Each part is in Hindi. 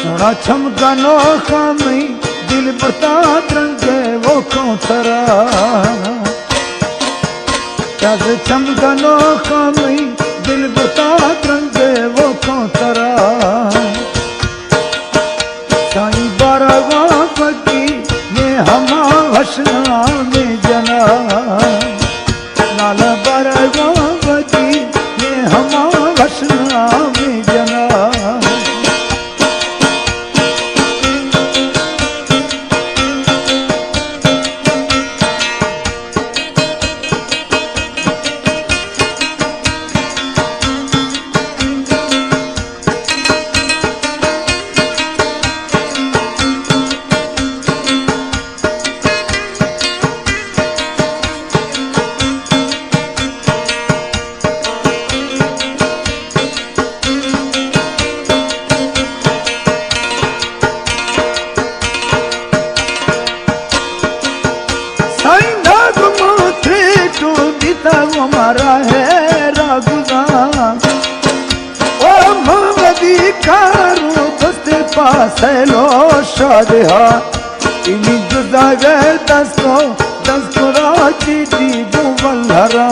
सोना चमकनो खामी दिल बता रंगे वो कौतरा जस चमकनो खामी दिल बता रंगे वो कौतरा साई बारवा बगी ये हमा हसना में जना लाल बारवा बगी ये हमा हसना में जना हमारा है रागुदा ओ मोहम्मदी कारू दोस्ते पास है लो शादहा इन्हीं जुदा गए दस्तो राजी दी बुवल्हरा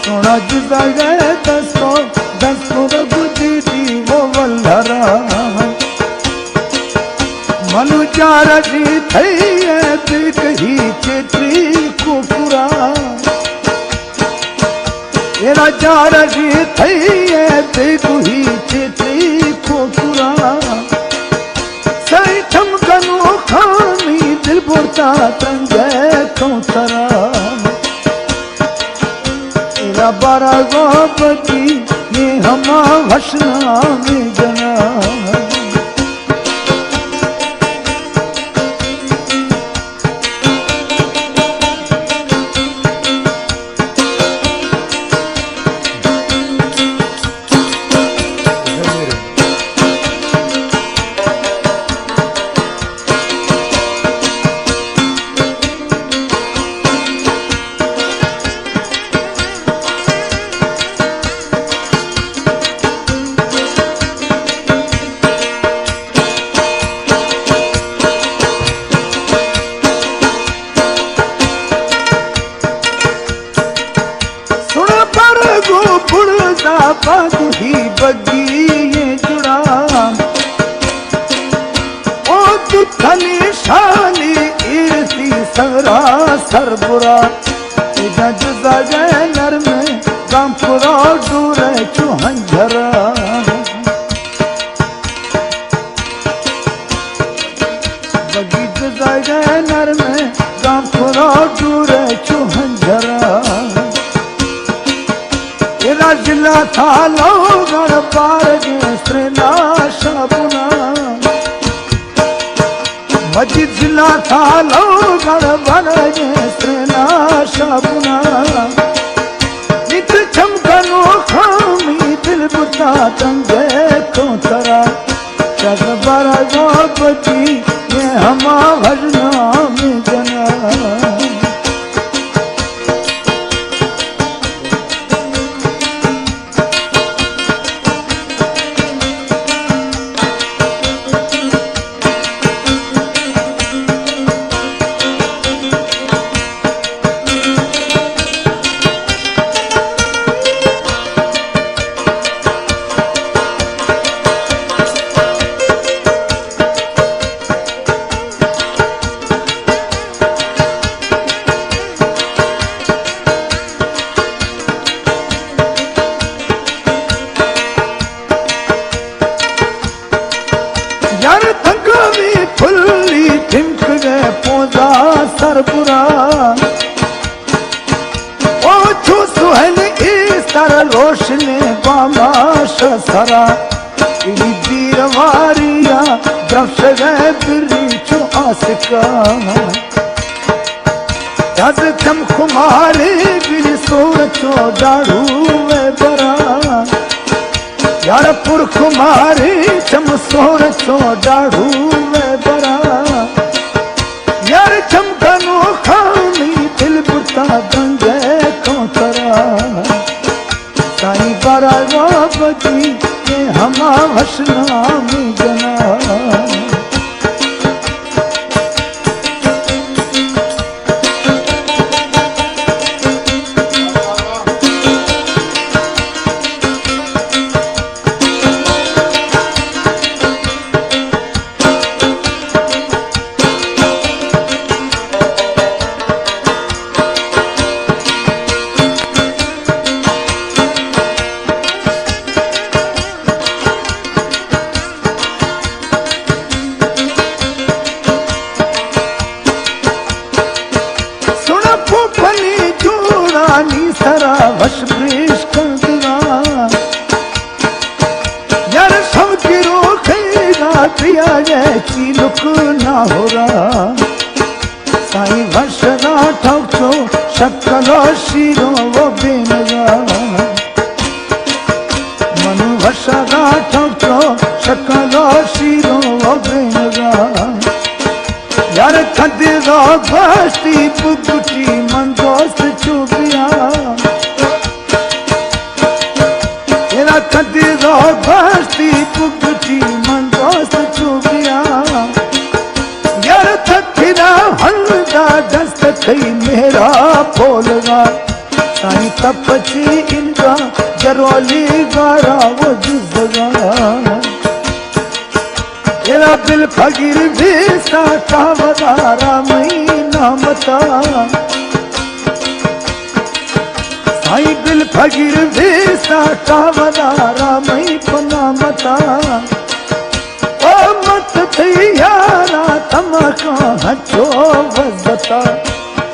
सोना जुदा गए दस्तो राजी दी बुवल्हरा मनु चारजी थई है दिल कही चेत्री कुकुरा तेरा चारजी थई है देखू ही चेत्री कुकुरा सही चमकनो खामी दिल बोलता तंगे कौतरा तेरा बारा गोबती ये हमा हसना में जना बागु ही बगी ये जुड़ा ओ तू थनी शाली इसी सगरा सरबुरा जुदा गए नर में गामपुरा दूरे चुहंझरा बगी जुदा गए नर में गामपुरा दूरे चुहंझरा जिला था लोगण पार स्त्रीला शाबुना मस्जिद जिला था लोगण बन स्त्रीला शाबुना नित चमकनो खामी दिल बुता तंगे कौतरा जग बारा गोबती ये हमा भजना में जना फुल्ली ठिमक गए पोजा सरबुरा ओ छू सुहल इस तरह रोशने बामाश सरा इनी बीरवारिया द्रफ्श गए बिरी छू आसिका जज चम कुमारी बिरी सोर चो दाड़ू में बरा यार पुर कुमारी चम सोर चो दाड़ू में बरा यार चमकनो खामी दिल बुता दंगे कौतरा साई बारा बजी ये हमा वसना में जना नी सरा वश ब्रेश कर दिया यार सब गिरो खेगा पिया जैसी लुक ना हो रहा साई वशना ठोको शक्लो शीरो वो बेनगा मनु वशना ठोको शक्लो शीरो वो बेनगा यार खदिरो बस्ती पुगटी मन दोस्त चुबिया यार खदिरो बस्ती पुगटी मन दोस्त चुबिया यार थकिरा हल्दा दस्त थई मेरा बोलगा साईं तपची इनका जरोली गारा वो जुजगा तेरा दिल फकीर भी साका वदारा महीना मता साईं दिल फकीर भी साका वदारा मही पना मता ओ मत तैयारा तमका हचो वजता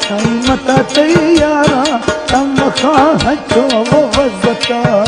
साईं मत तैयारा तमका हचो वजता